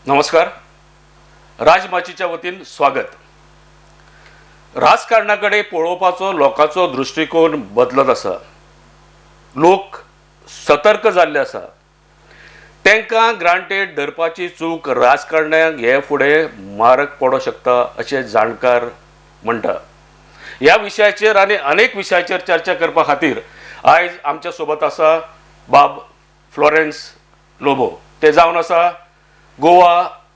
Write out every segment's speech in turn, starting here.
नमस्कार. राजमाचीच्या वतीन स्वागत. राजकारणाकडे पळोवपाचो लोकांचो दृष्टिकोन बदलत आसा. लोक सतर्क जाल्ले आसा. तांकां ग्रांटेड धरपाची चूक राजकारण्यांक हे फुडें मारक पडो शकता अशें जाणकार म्हणटा. ह्या विशयाचेर आनी अनेक विशयाचेर चर्चा करपा खातीर आयज आमच्या सोबत आसा बाब फ्लोरेन्स लोबो. ते जावन आसा गोवा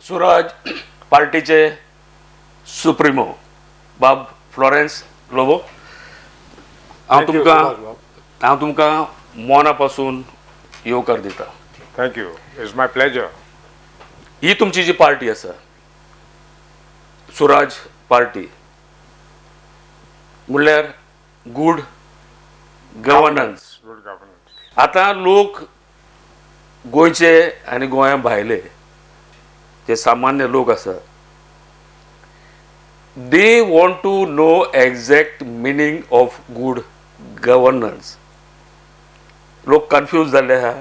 स्वराज पार्टीचे सुप्रिमो. बाब फ्लोरेन्स लोबो, हांव तुमकां मना पासून येवकार दिता. Thank you. It's my pleasure. ही तुमची जी पार्टी आसा स्वराज पार्टी म्हणल्यार गुड गव्हर्नन्स. Good governance. आता लोक गोंयचे आनी गोंया भायले जे सामान्य लोक आसा they want to know exact meaning of good governance. लोक कन्फ्यूज जाल्ले आहा.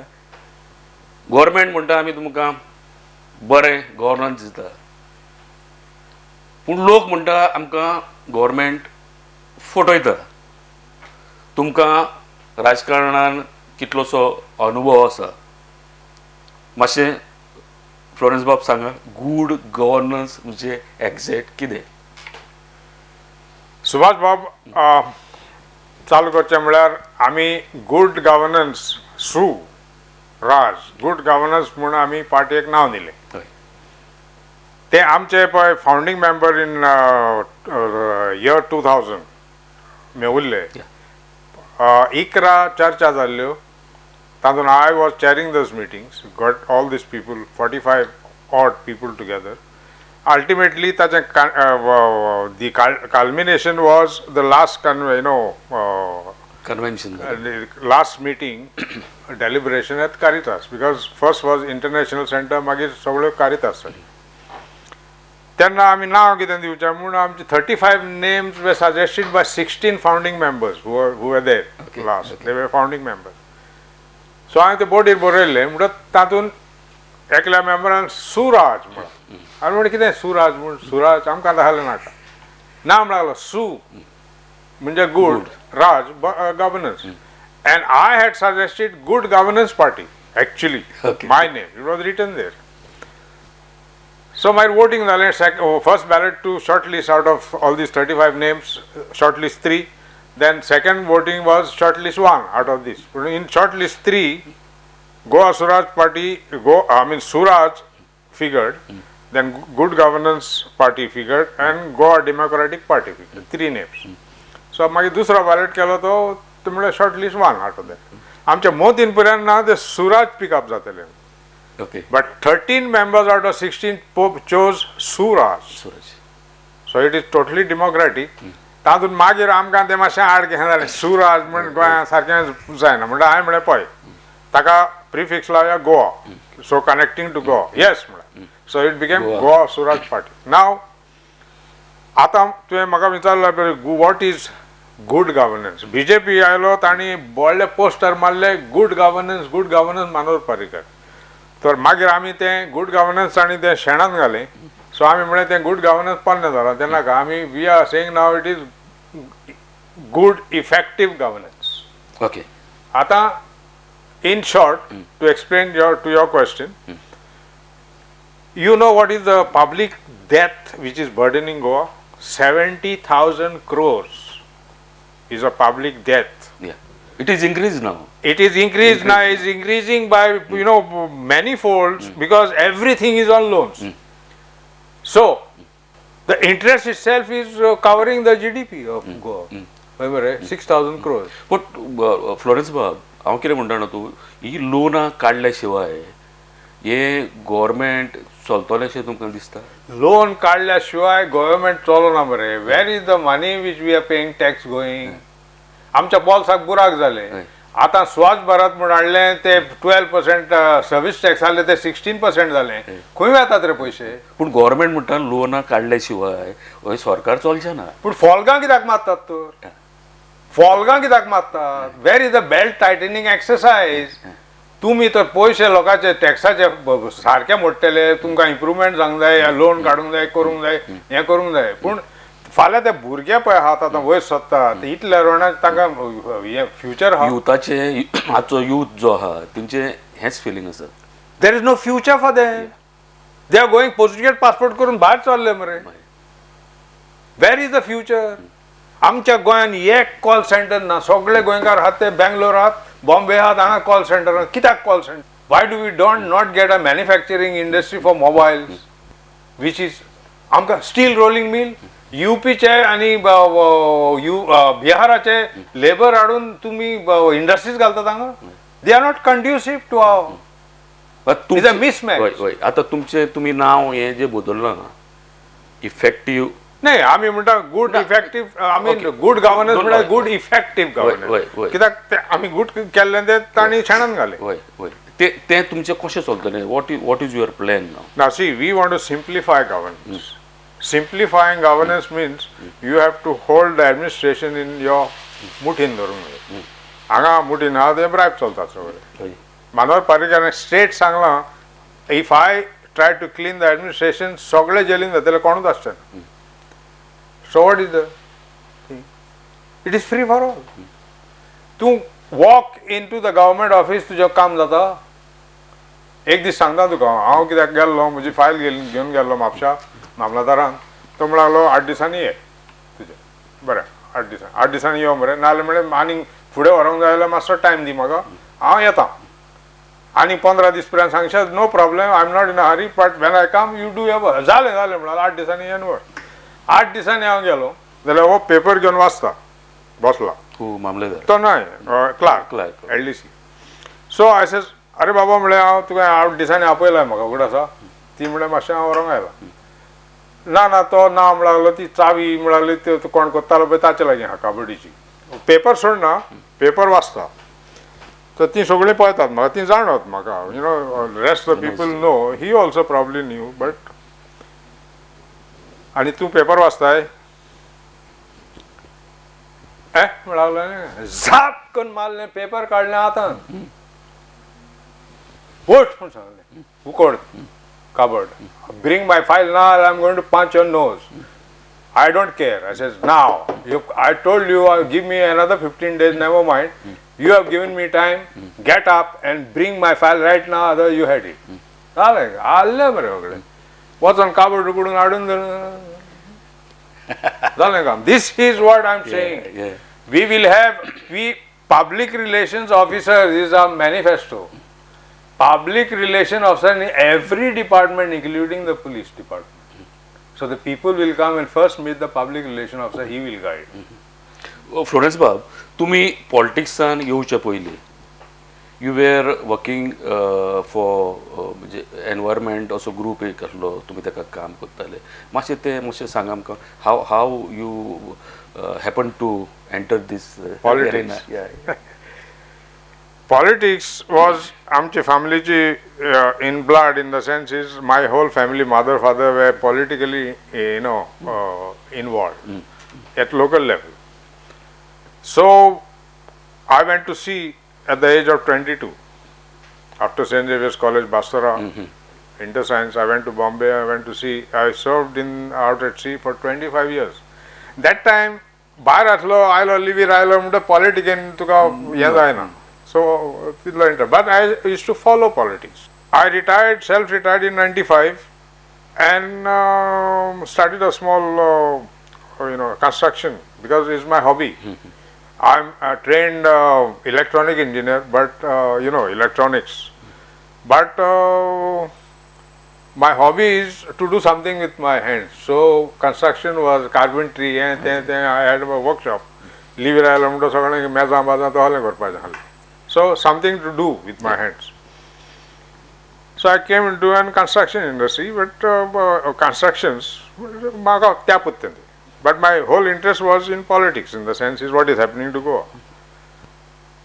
गव्हर्मेंट म्हणटा आमी तुमकां बरें गव्हर्नन्स दिता, पूण लोक म्हणटा आमकां गव्हर्मेंट फटयता. तुमकां राजकारणान कितलोसो अनुभव आसा, मातशें फ्लोरेन्स बाब सांगा गुड गव्हर्नन्स म्हणजे एग्जॅक्ट कितें? सुभाष बाब, चालू करचें म्हळ्यार आमी गुड गव्हर्नन्स सू राज गुड गव्हर्नन्स म्हूण आमी पार्टयेक नांव दिलें. हय. ते आमचे पळय फावंडींग मेंबर इन इयर 2000 मेवुल्ले. 11 चर्चा जाल्ल्यो. तातूंत I was chairing those meetings, got all these people, 45 odd people together. Ultimately, the culmination was the last, convention last meeting, deliberation at Caritas, because first was International Center, मागीर सगळ्यो Caritas. तेन्ना आमी नांव कितें दिवचें म्हूण आमचे 35 names were suggested by 16 founding members who were there last. They were founding members. सो हांवें ते बोर्डीर बरयल्लें म्हणटच तातूंत एकल्या मेंबरान सुराज म्हणून. हांवें म्हणलें कितें सुराज म्हूण? सुराज आमकां दाखयलें नाका. नाम लागलो सू म्हणजे good, raj governance. And I had suggested good governance party actually. My name it was written there. So मागीर वोटींग जालें. First ballot to shortlist out of all these 35 names, shortlist 3. Then second voting was shortlist 1 out of this. In shortlist 3, Goa Suraj Party, Suraj figured, then Good Governance Party figured, and Goa Democratic Party figured. 3 names. So मागीर दुसरो ballot केलो तो म्हळ्यार shortlist 1 out of that. आमच्या मोतीन पर्यंत ना ते सुराज pickup जातले. Okay. But 13 members out of 16 chose Suraj. So it is totally democratic. तातूंत मागीर आमकां ते मातशें आड घेना जालें. सुराज म्हण गोंया सारकें जायना म्हणटा. हांवें म्हळें पळय ताका प्रिफिक्स लावया Goa, so connecting to Goa. Yes म्हळें. So it became Goa Suraj party. नाव आतां तुवें म्हाका विचारलें what is good governance. BJP आयलो, तांणी व्हडले पोस्टर मारले गुड गव्हर्नन्स मनोहर पर्रीकर. तर मागीर आमी तें गुड गव्हर्नन्स आनी तें शेणान घालें. सो आमी म्हळें तें गुड गव्हर्नन्स पन्ने जालां. तेन्ना आमी we are saying now it is good effective governance. Okay. आता in short, to explain to your question, you know what is the public debt which is burdening Goa? 70,000 crores is a public debt. Yeah. It is increased now. It is increased now. It is increasing by many folds because everything is on loans. So the interest itself is covering the GDP of Goa. Remember, 6,000 crores. But Florence बाब, हांव कितें म्हणटा ना, तूं ही लोनां काडल्या शिवाय हे government चलतलें अशें तुमकां दिसता? लोन काडल्या शिवाय गव्हर्मेंट चलना मरे. Where is the money which we are paying tax going? आमच्या बॉल्साक बुराक जाले. आतां स्वच्छ भारत म्हूण हाडलें ते 12% सर्वीस टॅक्स आसले ते 16% जालें. खंय वेतात रे पयशे? पूण गव्हर्मेंट म्हणटा लोनां काडल्या शिवाय हय सरकार चलचें ना. पूण फॉल्गां कित्याक मारतात तर? फॉल्गां कित्याक मारतात? Where is the belt tightening exercise? तुमी तर पयशे लोकांचे टॅक्साचे सारके मोडटले, तुमकां इम्प्रुवमेंट जावंक जाय, लोन काडूंक जाय, करूंक जाय, हें करूंक जाय. पूण फाल्यां ते भुरगे पळय आहात आतां वयर सोदता ते इतल्या रोणाक तांकां हें फ्युचर आहा. युथाचे आजचो युथ जो आहा तेंचे हेच फिलींग आसा. There is no future for them. They are going postgrad passport करून भायर चल्ले मरे. Where is the future? आमच्या गोंयान एक कॉल सेंटर ना. सगळे गोंयकार आहात ते बेंगलोर आहात, बॉम्बे आहात, हांगा कॉल सेंटर. कित्याक call centre? Why do we don't not get a manufacturing industry for mobiles which is आमकां स्टील रोलिंग मिल यूपीचे आणि बिहाराचे लेबर हाडून तुम्ही इंडस्ट्रीज घालतात हांगा. They are not conducive to our. Is a mismatch. आता तुमचे तुम्ही नाव हे जे बदलला ना इफेक्टिव्ह नाही आम्ही म्हणटा गुड इफेक्टिव्ह आमी गुड गव्हर्नन्स म्हणटा गुड इफेक्टिव्ह गव्हर्नन्स. कित्याक ते आमी गुड केल्ले ते तांणी शेणान घाले. ते तुमचे कशें चलतले? What is your plan now? Now see, we want to simplify governance. Simplifying governance means you have to hold the administration in your मुठीन धरून. हांगा मुठीन आहा ते ब्रायब चलतात सगळे. मनोहर पर्रीकारान स्ट्रेट सांगलां, if I try to clean the administration सगळे जेलीन जातले कोणूच आसचें. So what is the thing? It is free for all. तूं walk in to the government office तुजें काम जाता. एक दीस सांगता तुका हांव कित्याक गेल्लो म्हजी फायल घेवन गेल्लो म्हापशा मामलादारान. तो म्हणलो 8 दिसांनी ये तुजें. बरें 8 दिसांनी यो मरे. नाजाल्यार म्हळें आनी फुडें व्हरोंक जाय जाल्यार मातसो टायम दी म्हाका, हांव येता. आनी 15 दीस पर्यंत सांगशात no problem, I am not in a hurry, but when I come you do ever. जालें म्हणून 8 दिसांनी येन व्हर. 8 दिसांनी हांव गेलो जाल्यार हो पेपर घेवन वाचता बसला. मामलेदार तो न्हय क्लार्क एलडीसी. सो आय सेज अरे बाबा म्हळें हांव तुका 8 दिसांनी आपयलां म्हाका उगड आसा. ती म्हळें मातशें हांव व्हरोंक आयला. ना तो ना म्हणून लागलो. ती चावी म्हणली त्यो कोण कोत्तालो पळय ताचे लागीं आहा कबड्डीची. पेपर सोडना पेपर वाचता. तर ती सगळीं पळयतात म्हाका. ती जाणवत म्हाका you know rest the people know. He also probably new but. आनी तूं पेपर वाचताय लागलो झाप करून मारलें पेपर काडलें हातान. उठ म्हूण सांगलें. उकोड cupboard. Bring my file now or I'm going to punch your nose. I don't care. I says, now, I told you, give me another 15 days, never mind. You have given me time. Get up and bring my file right now, otherwise you had it. आल्ले मरे वगळे. वचून cupboard उकडून हाडून जालें काम. This is what I'm saying. We will have, public relations officers is our manifesto. Public relation officer in every department including the police department. So the people will come and first meet the public relation officer, he will guide. Florence बाब, तुम्ही पॉलिटिक्सान येवचे पयलीं you were working for म्हणजे environment असो group एक आसलो, तुम्ही ताका काम करताले. मातशें सांगा आमकां how you happen to enter this politics. Politics was amchi family in blood, in the sense is my whole family, mother, father were politically involved at local level. So I went to see at the age of 22 after St. Xavier's College, Bastara, Inter Science. I went to Bombay. I went to see. I served out at sea for 25 years. That time भायर आसलो आयलो लिव्हीर आयलो म्हणटा पॉलिटिकेन तुका हें जायना. So, but I used to follow politics. I retired, self-retired in 95 and started a small, construction because it's my hobby. I'm a trained electronic engineer, but, electronics. But my hobby is to do something with my hands. So, construction was carpentry and then I had a workshop. Leave it alone, so I can meza baza to hale korpa. So something to do with my hands. So I came into an construction industry, but constructions, but my whole interest was in politics, in the sense is what is happening to Goa.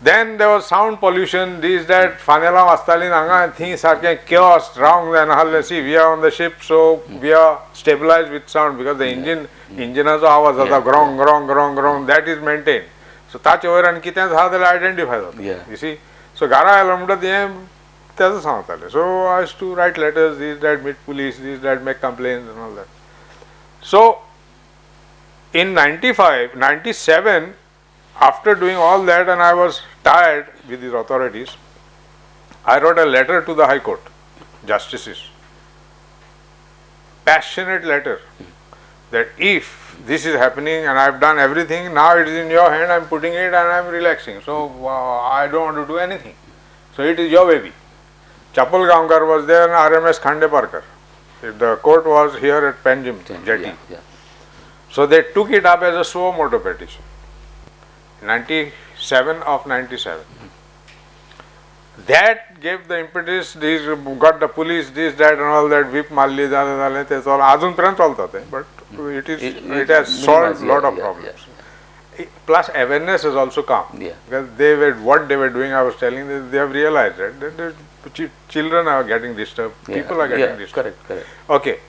Then there was sound pollution, this, that, Fanela Vastalin, Anga, and things are chaos, wrong, and see, we are on the ship, so we are stabilized with sound, because the engine has a grong, that is maintained. So ताचे वयर आनी कितें आहा जाल्यार identify जाता. You see, सो घरा आयलो म्हणटा हें तेजो सांगतालें. So I used to write letters, these that meet police, these that make complaints and all that. So in 95, 97, after doing all that and I was tired with these authorities, I wrote a letter to the High Court justices, passionate letter, that if this is happening and I've done everything, now it is in your hand, I'm putting it and I'm relaxing, so I don't want to do anything, so it is your baby. Chapal Gaonkar was there and RMS Khande Parkar. The court was here at Panjim Jetty. So they took it up as a suo motu petition. 97 of 97. That gave the impetus. These got the police, this, that, and all that. Whip malli zale. That's all. Azun parant chalta hai, but it has solved a lot of problems. Plus awareness has also come. Because what they were doing, I was telling them, they have realized that the children are getting disturbed. People are getting disturbed. Correct. Okay.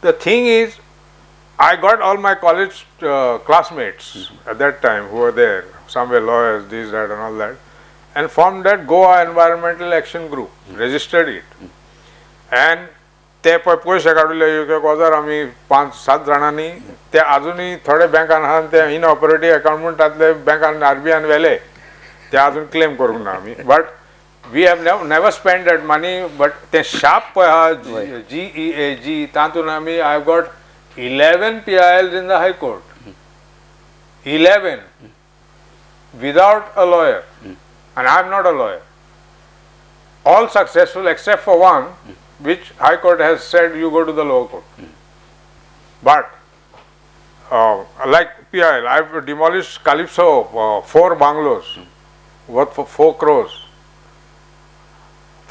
The thing is, I got all my college classmates at that time who were there, some were lawyers, this, that and all that, and formed that Goa Environmental Action Group, registered it. And ते पयशे काडूले वजार आमी 5-7 जाणांनी ते अजूनही थोडे बँकान आहा ते इनऑपरेटिव्ह account म्हणून तातले बँकान RBI व्हेले ते अजून क्लेम करूंक ना आमी. But we have never spend that money. But ते शाप पळय आहा GEAG तातून आमी I got 11 PILs in the High Court. 11 without a lawyer, and I am not a lawyer. All successful except for one, which High Court has said you go to the lower court. But like PIL, I have demolished Calypso 4 bungalows worth for 4 crores.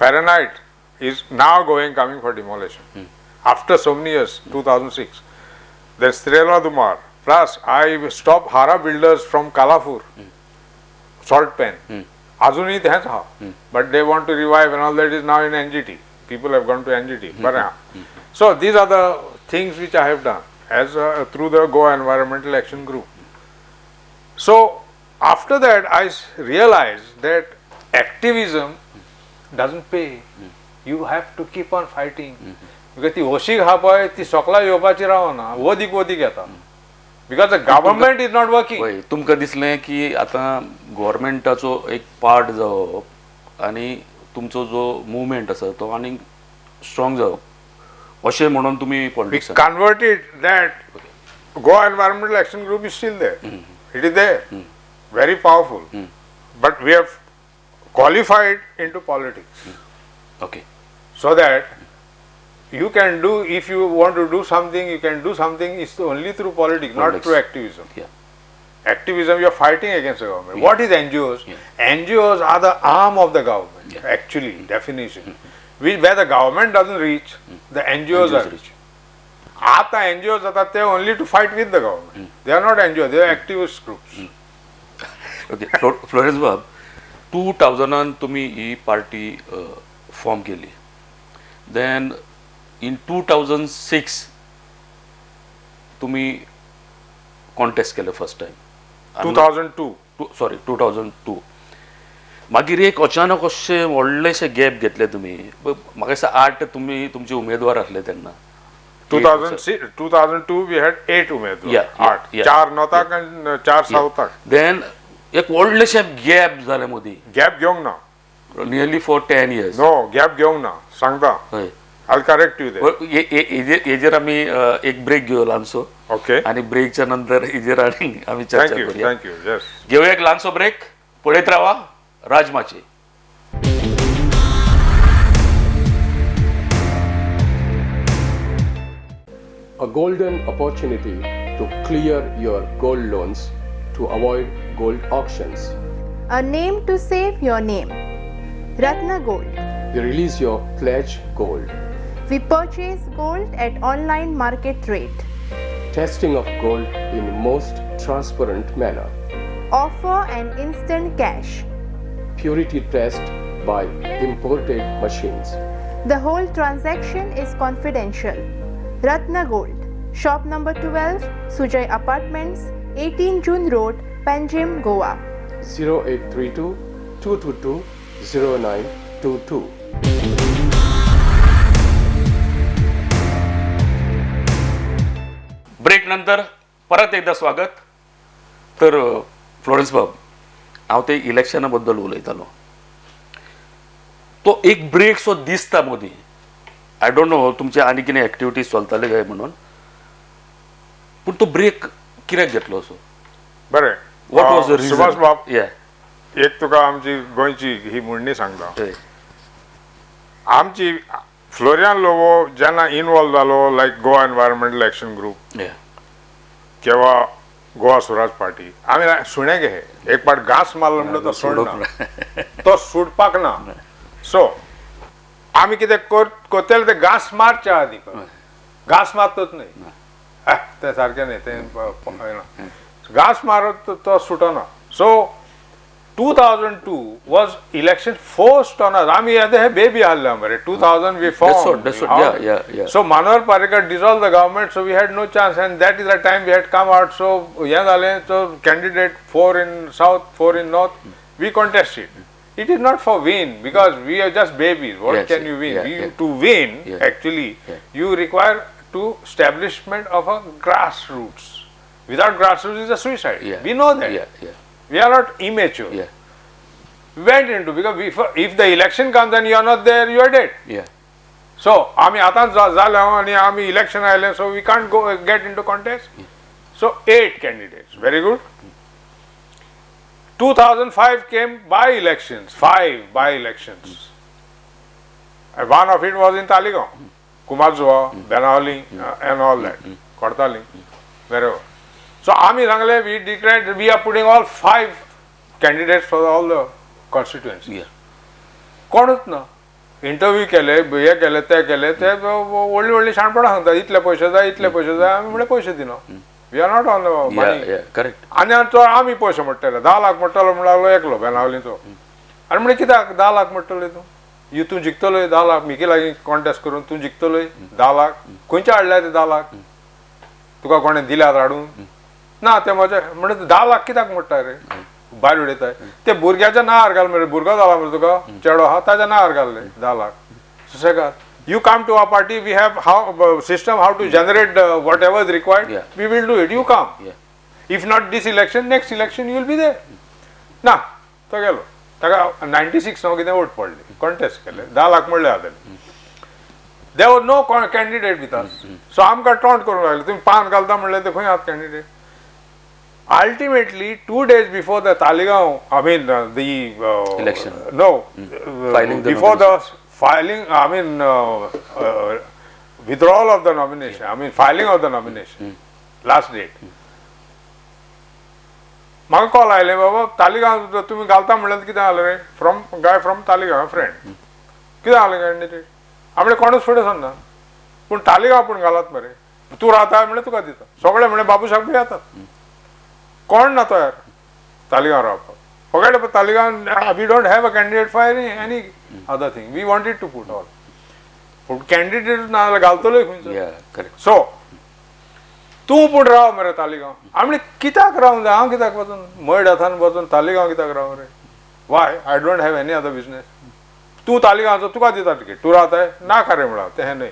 Fahrenheit is now coming for demolition after so many years, 2006. There's Strela Dumar. Plus, I stopped Hara Builders from Kalapur, Salt Pen. Azuni there's how. But they want to revive and all that is now in NGT. People have gone to NGT. So these are the things which I have done as through the Goa Environmental Action Group. So after that, I realized that activism doesn't pay. You have to keep on fighting. Because ती होशी हा पळय ती सोकला येवपाची रावना, वदीक येता. Because the government is not working. तुमकां दिसलें की आतां गव्हर्मेंटाचो एक पार्ट जावप आनी तुमचो जो मुवमेंट आसा तो आनीक स्ट्रॉंग जावप अशें म्हणून तुमी We पॉलिटिक्सान converted that. Goa Environmental Action Group is still there. It is there. Very powerful. But we have qualified into politics. Okay. So that you can do, if you want to do something, you can do something is only through politics, not through activism. Activism, you are fighting against the government. What is NGOs? NGOs are the arm of the government, actually, definition. Where the government doesn't reach, the NGOs are reach. Aata NGOs are there only to fight with the government. They are not NGOs, they are activist groups. Okay. Florence बाब, 2000 तुम्ही ही party form केली. Then in 2006 तुम्ही contest केलं first time. 2002. Sorry 2002. मागीर एक अचानक अशें व्हडलेशें गॅप घेतले तुमी. म्हाका दिसता 8 तुमी तुमचे उमेदवार आसले तेन्ना. 2002 we had 8 उमेदवार. 8. 4 नॉर्थाक and 4 साउथाक. देन एक व्हडलेशें गॅप जालें मदीं. गॅप घेवंक ना. Nearly for 10 years. No gap घेवंक ना. सांगता. हय. I'll correct you there. हेजेर आमी एक ब्रेक घेऊ ल्हानसो. Okay. आणि ब्रेकच्या नंतर हेजेर आनी आमी चर्चा करूया. Thank you. Yes. घेऊया एक ल्हानसो ब्रेक. पळयत रावा Rajmachi. A golden opportunity to clear your gold loans to avoid gold auctions. A name to save your name. Ratna Gold. We release your pledge gold. We purchase gold at online market rate. Testing of gold in most transparent manner. Offer an instant cash. Purity test by imported machines. The whole transaction is confidential. Ratna Gold. Shop number 12, Sujay Apartments, 18 June Road, Panjim, Goa. 0832 222 0922. Break नंतर परत एकदा स्वागत. तर Florence बाब, हांव ते इलेक्शना बद्दल उलयतालो. तो एक ब्रेक सो दिसता मोदी. आय डोंट नो तुमचे आनी कितें एक्टिविटीज चलताले काय म्हणून, पूण तो ब्रेक कित्याक घेतलो असो? बरें, वॉट वॉज द सुभाष बाब, या एक तुका आमची गोंयची ही म्हणणी सांगता. आमची फ्लोरियान लोबो जेन्ना इनवॉल्व जालो लायक गोवा एनवायरमेंटल एक्शन ग्रुप किंवा गोवा स्वराज पार्टी, आमी सुणे घे एक पाट घास मारलो म्हणटा तो सोडना, तो सुटपाक ना. सो आमी कितें कोतेले ते घास मारच्या आदी घास मारतोच न्ही, ते सारकें न्ही, ते घास मारत तो सुटना. सो 2002 was election forced on us. आमी येदे हे बेबी हारले मरे. 2000 we formed. That's what. Yeah. So Manohar Parrikar dissolved the government, so we had no chance, and that is the time we had come out. So yeah, so candidate 4 in south, 4 in north, we contested. It is not for win, because we are just babies. What Yes, can you win? yeah. To win, Yeah. actually, you require to establishment of a grassroots. Without grassroots is a suicide. Yeah. We know that. Yeah. We are not immature. Yeah. We went into, because if the election comes and you are not there, you are dead. Yeah. So आमी आतां जाले आनी आमी election आयले, so we can't go get into contest. So 8 candidates, very good. 2005 came by-elections, 5 by-elections. And one of it was in Taligaon, Kumarjua, Benawali, and all that, Kortali, wherever. So आमी सांगले, we declared we are putting all 5 candidates for all the constituencies. Yeah. कोणूच ना. Interview केले, हे केले, ते केले, ते व्हडली व्हडली शाणपणां सांगता, इतले पयशे जाय, इतले पयशे जाय. आमी म्हणलें पयशे दिना. We are not on the money. Yeah. Correct. आनी तो आमी पयशे म्हणटले, 10 लाख म्हणटलो म्हणलो एकलो बेनावलीचो. आनी म्हणलें कित्याक 10 लाख म्हणटले तूं? तूं जिखतलोय 10 लाख, मिकी लागीं कॉन्टेस्ट करून तूं जिखतलोय 10 लाख. खंयचे हाडले ते 10 लाख? तुका कोणें दिल्यात हाडून? ना, ते म्हजे म्हणजे 10 लाख कित्याक म्हणटा रे? भायर उडयताय. ते भुरग्याच्या नांवार घाल मरे, भुरगो जाला मरे तुका, चेडो आहा ताच्या नांवार घाल्ले 10 lakh. सुसेगाद. You come to our party, we have system how to generate whatever is required. Yeah. We will do it. You come. Yeah. If not this election, next election you will be there. ना, तो गेलो. ताका 96 हांव कितें vote पडली, contest केले, 10 लाख म्हणले हाडले. There was no candidate with us. So आमकां टॉन्ट करूंक लागले, तुमी पान घालता म्हणले ते खंय आहात candidate? Ultimately, 2 days before the Taligaon, I mean the Election. No, Filing the before the filing, I mean withdrawal of the nomination. I mean filing of the nomination. Last date. म्हाका कॉल आयले, बाबा तालिगांव तुमी घालता म्हणलें कितें जालें रे? From guy from Taleigao, friend. कितें जालें कॅन्डिडेट? हांव म्हणलें कोणूच फुडें सरना, पूण तालिगांव पूण घालात मरे. तूं रावता म्हणलें तुका दिता. सगळे म्हणलें बाबूशाक बी येतात. कोण ना तयार तालिगांव रावपाक. Forget about Taleigao. We don't have a candidate for any other thing. We wanted to put all. पूण कॅन्डिडेट ना जाल्यार घालतलोय खंयचो. Yeah. Correct. सो तूं पूण राव मरे तालिगांव. हांव म्हणलें कित्याक रावूंक जाय? हांव कित्याक वचून मड हातान वचून तालिगांव कित्याक राव रे? Why? I don't have any other business. तूं तालिगांवचो, तुका दिता टिकेट, तूं रावताय ना खरें म्हणा तें न्हय.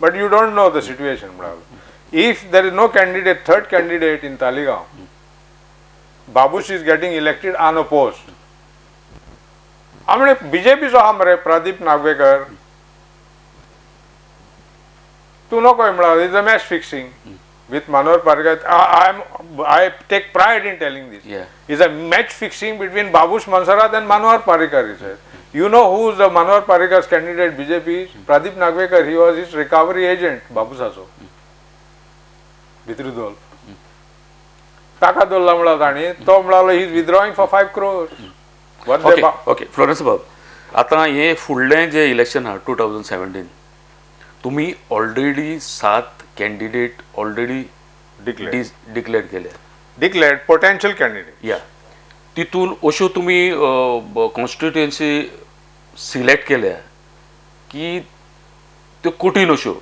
But you don't know the situation म्हणा. If there is no candidate, third candidate in Taleigao, Babush is getting elected unopposed. हांव म्हणलें बीजेपीचो आहा मरे प्रदीप नागवेकर, तूं नकोय म्हणा. Is a match fixing with Manohar Parrikar. I take pride in telling this. Yeah. It's a match fixing between Babush Mansarat and Manohar Parrikar, he said. You know who is the Manohar Parrikar's candidate BJP? Pradeep Nagvekar. He was his recovery agent, Babusaso. Vitrudol. ताका दवरला म्हणला ताणी. तो म्हणलो he is withdrawing for 5 crores. Okay Florence बाब, आतां हे फुडलें जे election आहा 2017, तुमी ऑलरेडी 7 कॅन्डिडेट ऑलरेडी डिक्लेअर केले. Declared potential candidate. या तितून अश्यो तुमी कॉन्स्टिट्युएन्सी सिलेक्ट केल्या की त्यो कठीण अश्यो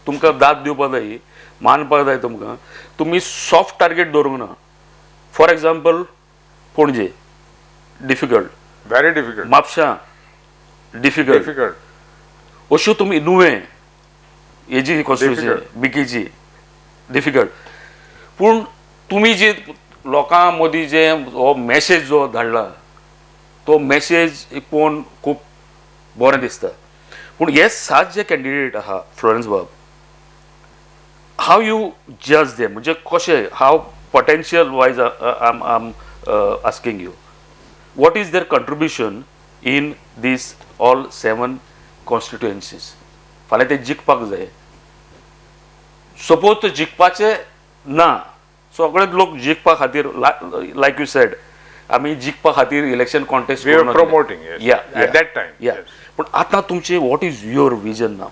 तुमकां दाद दिवपाक जाय, मानपाक जाय तुमकां. तुमी सॉफ्ट टार्गेट दवरूंक ना. For example Panaji difficult, Very difficult. म्हापशां डिफिकल्ट डिफिकल्ट अश्यो तुमी नुवें हेजी कॉन्स्टिट्युएन्सी बिकीची डिफिकल्ट पूण तुमी जे लोकां मदीं जे हो मॅसेज जो धाडला तो मॅसेज पळोवन खूब बरें दिसता पूण हे 7 जे कॅन्डिडेट आहा फ्लोरन्स बाब हाव यू जज देम म्हणजे कशें how potential wise I'm asking you what is their contribution in this all 7 constituencies फाल्यां ते जिखपाक जाय सपोज ते जिखपाचे ना सगळे लोक जिखपा खातीर लायक यू सेड आमी जिखपा खातीर election contest we were promoting it at that time. या पण आतां तुमचे what is your vision now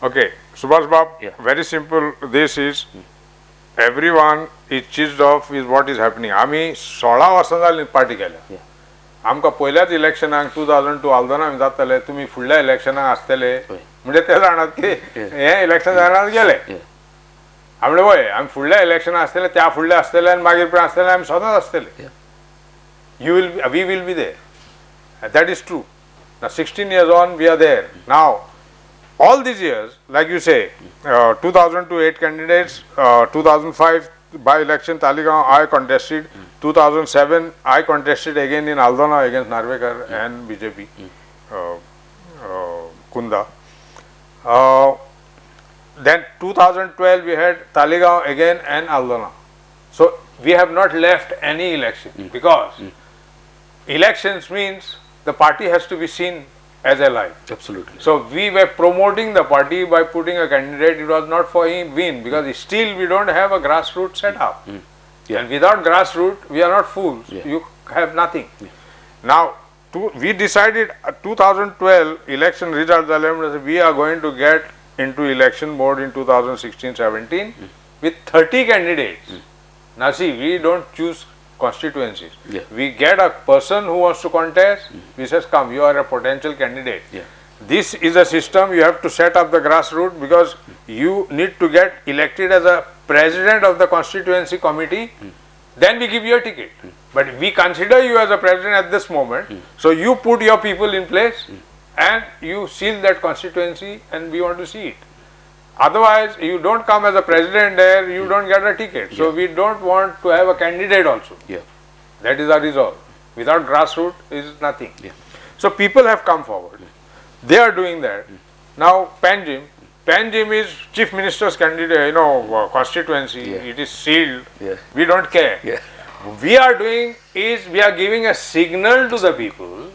Okay, Subhash Bab, Yeah. very simple. This is everyone is cheesed off with what is happening. आम्ही 16 वर्सां जाली party केल्या. आमकां पयल्याच इलेक्शनाक 2002 आल्दोना जाताले तुमी फुडल्या इलेक्शनाक आसतले म्हणजे ते जाणात की हे इलेक्शन जाणार गेले आमळे वय आमी फुडल्या इलेक्शनाक आसतले त्या फुडल्या आसतले आनी मागीर पण आसतले आमी सदांच आसतले we will be there. That is true. Now 16 years on we are there. Now all these years, like you say, 2002 8 candidates, 2005 by election Taligaon I contested, 2007 I contested again in Aldona against Narvekar and BJP, Kunda. Then 2012 we had Taligaon again and Aldona. So we have not left any election because elections means the party has to be seen as alive. Absolutely. So we were promoting the party by putting a candidate. It was not for him win because still we don't have a grassroots set up. Yeah. And without grassroots, we are not fools. Yeah. You have nothing. Now, we decided 2012 election result. We are going to get into election mode in 2016-17 with 30 candidates. Now see, we don't choose constituencies. Yeah. We get a person who wants to contest. We says, come, you are a potential candidate. Yeah. This is a system. You have to set up the grassroots because you need to get elected as a president of the constituency committee. Then we give you a ticket. But we consider you as a president at this moment. So you put your people in place and you seal that constituency and we want to see it. Otherwise, you don't come as a president there, you don't get a ticket. So we don't want to have a candidate also. Yeah. That is our resolve. Without grassroots is nothing. Yeah. So people have come forward. They are doing that. Now Panjim is chief minister's candidate, constituency. Yeah. It is sealed. Yeah. We don't care. Yeah. We are doing is we are giving a signal to the people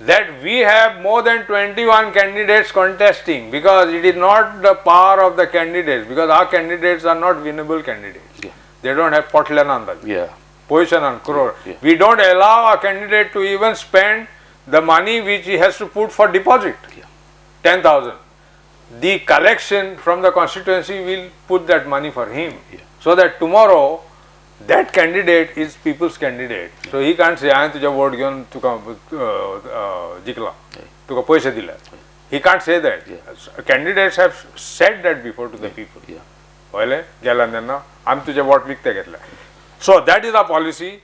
that we have more than 21 candidates contesting because it is not the power of the candidates because our candidates are not winnable candidates. Yeah. They don't have potlanandal. Yeah. Position on crore. Yeah. We don't allow a candidate to even spend the money which he has to put for deposit. Yeah. 10,000. The collection from the constituency will put that money for him. Yeah. So that tomorrow that candidate is people's candidate. So he can't say, I तुझ्या vote घेऊन तुका जिंकला, तुका पैसे दिले. He can't say that. Yeah. Candidates have said that before to the people. Yeah. पहिले गेला त्यांना आम्ही तुझे वोट विकते घेतले. So that is our policy.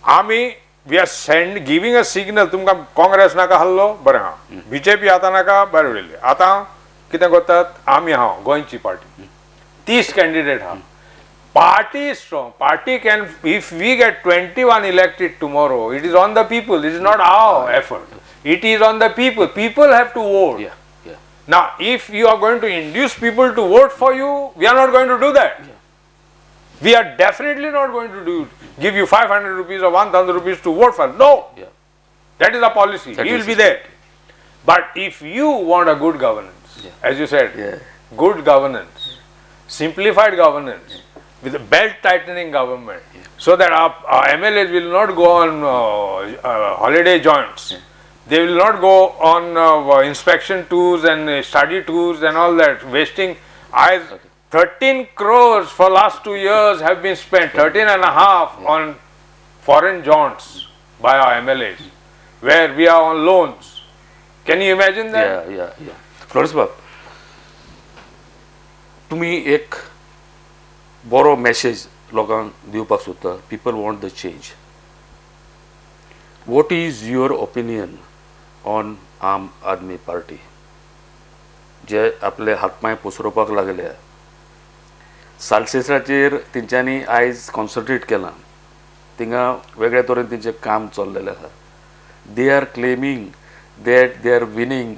आम्ही we are giving a signal. तुमका काँग्रेस नाका हल्लो बरें हा, BJP आता नाका बरें उरले. आता कितें करतात आम्ही हा गोंयची पार्टी 30 कॅन्डिडेट हा. Party is strong. Party can, if we get 21 elected tomorrow, it is on the people. It is not our effort. It is on the people. People have to vote. Yeah. Yeah. Now, if you are going to induce people to vote for you, we are not going to do that. Yeah. We are definitely not going to give you 500 rupees or 1000 rupees to vote for. No. Yeah. That is the policy. That We will is be system. there. But if you want a good governance, Yeah. as you said, Yeah. good governance, simplified governance, with a belt tightening government, so that our MLAs will not go on holiday joints. They will not go on inspection tours and study tours and all that, wasting. 13 crores for last 2 years have been spent, 13 and a half on foreign jaunts by our MLAs, where we are on loans. Can you imagine that? Yeah. Florence बाब, तुम्ही एक बरो message लोकांक दिवपाक सोदता. People want the change. What is your opinion on Aam Aadmi party जे आपले हातपाय पसरोवपाक लागले साल्सेसाचेर तेंच्यांनी आयज कॉन्सन्ट्रेट केलां थिंगा वेगळ्या तरेन तेंचें काम चल्लेलें आसा they are claiming that they are winning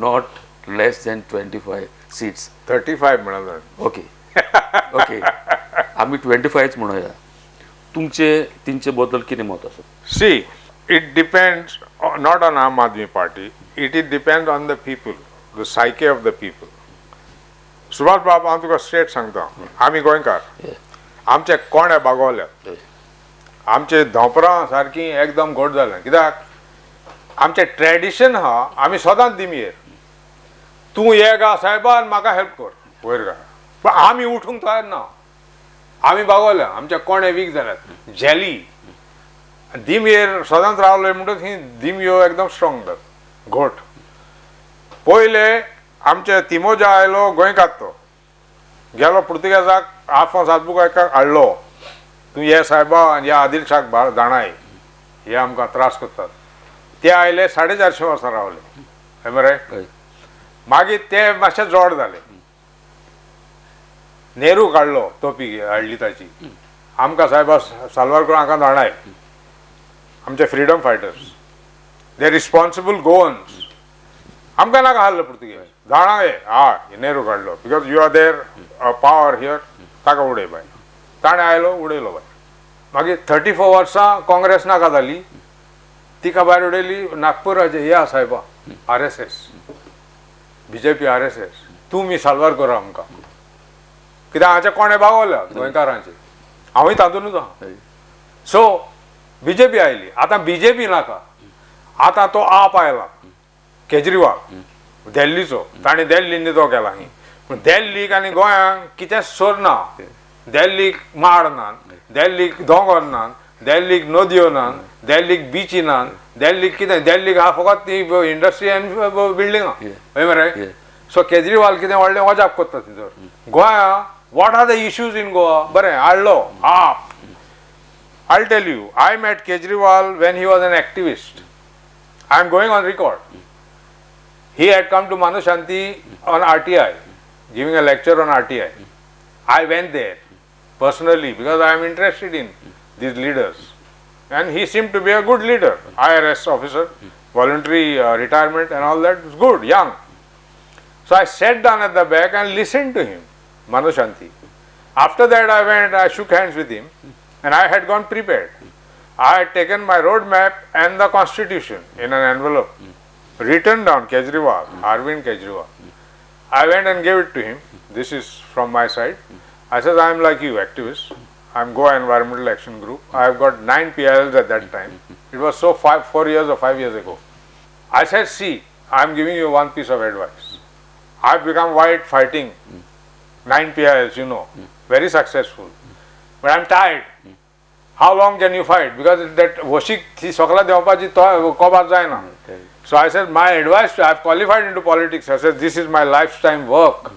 not less than 25 seats 35 म्हणा ओके ओके आमी 25च म्हणूया तुमचे तेंचे बद्दल कितें मत आसा see it depends not on Aam Aadmi party it depends on the people the psyche of the people Subhash Bab हांव तुका स्ट्रेट सांगता आमी गोंयकार आमचे कोणे बागोवल्यात आमचे धोंपरां सारकी एकदम घोट जालें कित्याक आमचें ट्रेडिशन आहा आमी सदांच दिमयेर तूं ये गा सायबान म्हाका हेल्प कर वयर गा पण आमी उठूंक तयार ना आमी बागोवल्या आमचे कोणे वीक जाल्यात झेली दिमयेर सदांच रावले म्हणटच ही दिमयो एकदम स्ट्रॉंग जातात घोट पयले आमचे तिमोजा आयलो गोंयकार तो गेलो पुर्तुगेजाक आफोंस आजबुकायकाक हाडलो तूं हे सायबा आनी ह्या आदिल शाक जाणाय हे आमकां त्रास करतात ते आयले 450 वर्सां रावले मरे मागीर ते मातशे जोड जाले नेहरू काडलो तोपी हाडली ताची आमकां सायबा सालवारकर हांकां जाणाय आमचे freedom fighters they responsible Goans आमकां नाका हाडलो पुर्तुगेज जाणा हे नेहरू काडलो because you are their power here ताका उडय बाय ताणें आयलो उडयलो बाय मागीर 34 वर्सां काँग्रेस नाका जाली तिका भायर उडयली नागपुराचे हे सायबा RSS BJP RSS तुमी सालवारकर आमकां कित्याक हाचे कोणे बागोवल्या गोंयकारांचे हांवूय तातूंतूच आहा सो BJP आयली आतां BJP नाका आतां तो आप आयला केजरीवाल दिल्लीचो ताणें दिल्लींनी तो केला ही पूण दिल्लीक आनी गोंयांक कितें सोर ना दिल्लीक माड ना दिल्लीक दोंगर ना दिल्लीक नदयो ना दिल्लीक बीची ना दिल्लीक कितें दिल्लीक हा फकत ती इंडस्ट्री आनी बिल्डिंगां हय मरे सो केजरीवाल कितें व्हडलें वजाप करता थंयसर गोंया what are the issues in Goa बरें हाडलो आप I'll tell you, I met Kejriwal when he was an activist. I am going on record. He had come to Manu Shanti on RTI, giving a lecture on RTI. I went there personally because I am interested in these leaders. And he seemed to be a good leader, IRS officer, voluntary retirement and all that was good, young. So I sat down at the back and listened to him, Manu Shanti. After that I went, I shook hands with him. And I had gone prepared. I had taken my road map and the constitution in an envelope, written down Kejriwal, Arvind Kejriwal. I went and gave it to him. This is from my side. I said, I am like you, activist. I am Goa Environmental Action Group. I have got 9 PILs at that time. It was so 4 years or 5 years ago. I said, see, I am giving you one piece of advice. I have become white fighting 9 PILs, you know, very successful. But I am tired. How long can you fight? Because that washik thi sokla deopaji to kobar jaina. So I said, my advice to, I have qualified into politics. I said, this is my lifetime work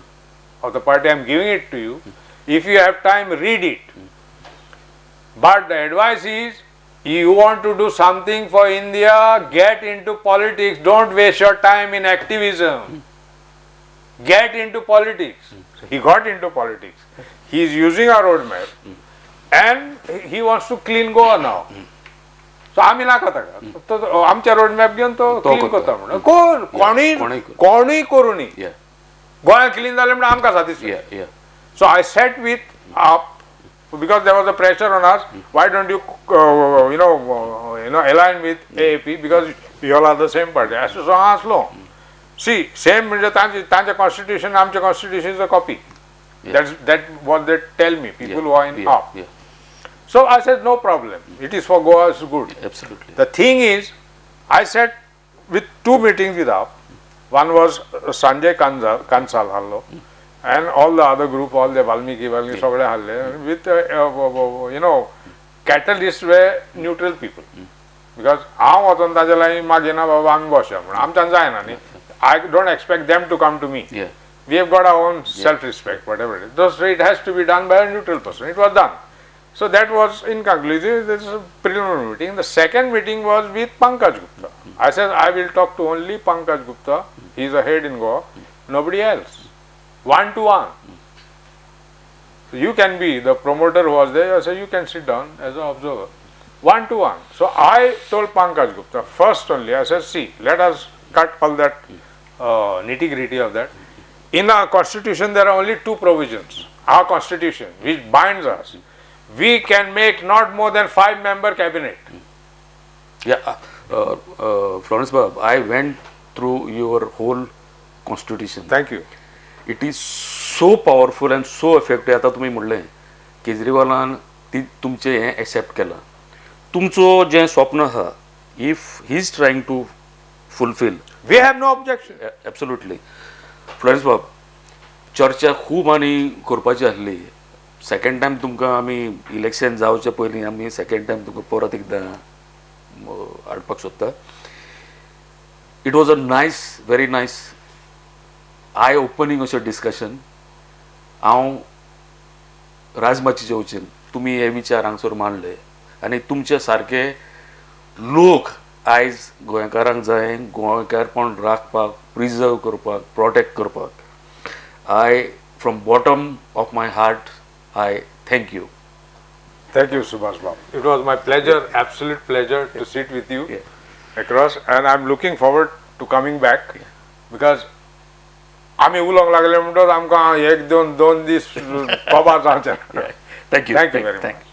of the party. I am giving it to you. If you have time, read it. But the advice is, you want to do something for India, get into politics. Don't waste your time in activism. Get into politics. So he got into politics. He is using a roadmap. And he wants to clean Goa now. So आमी नाका ताका तो आमच्या road map घेवन तो clean करता म्हणून कोणूय करूनी गोंया क्लीन जालें म्हणून आमकां सादिसलें so I set with up because there was a pressure on us, why don't you align with AAP because you all are the same party. I said, so aslo. See, same म्हणजे तांचे constitution आमचे constitution is a copy. That's what they tell me, people who are in AAP. So I said, no problem. It is for Goa, it's good. Absolutely. The thing is, I sat with 2 meetings with AAP. One was Sanjay Kansal Hallo, and all the other group, all the Valmiki, Sogade Halle, with, catalysts were neutral people. Because I don't expect them to come to me. We have got our own self-respect, whatever it is. So it has to be done by a neutral person. It was done. So that was inconclusive. This is a preliminary meeting. The second meeting was with Pankaj Gupta. I said, I will talk to only Pankaj Gupta. He is a head in Goa. Nobody else. 1-to-1. So you can be the promoter who was there. I said, you can sit down as an observer. 1-to-1. So I told Pankaj Gupta first only. I said, see, let us cut all that nitty gritty of that. In our constitution, there are only two provisions. Our constitution, which binds us. We can make not more than 5-member cabinet. Yeah, Florence Bab, I went through your whole constitution. Thank you. It is so powerful and so effective. आता तुम्ही म्हणलें केजरीवालान ती तुमचे हें accept केलां. तुमचो जें स्वप्न आहा, if he is trying to fulfill, We have no objection. Absolutely. Florence बाब, चर्चा खूब आनी करपाची आसली. सेकंड टायम तुमकां आमी इलेक्शन जावचे पयलीं आमी सेकंड टायम तुमकां परत एकदां हाडपाक सोदता. It was a nice, very nice, eye opening अशें डिस्कशन. हांव राजमाचीचे वचीन तुमी हे विचार हांगसर मांडले आनी तुमचे सारके लोक आयज गोंयकारांक जाय गोंयकारपण राखपाक, प्रिजर्व करपाक, प्रोटेक्ट करपाक. आय from bottom of my heart I thank you. Thank you, Subhash Babu. It was my pleasure, absolute pleasure to sit with you across, and I'm looking forward to coming back because आमी उलोवंक लागले म्हणटच आमकां एक दोन दीस पबार जावचे. Thank you. Thank you very much.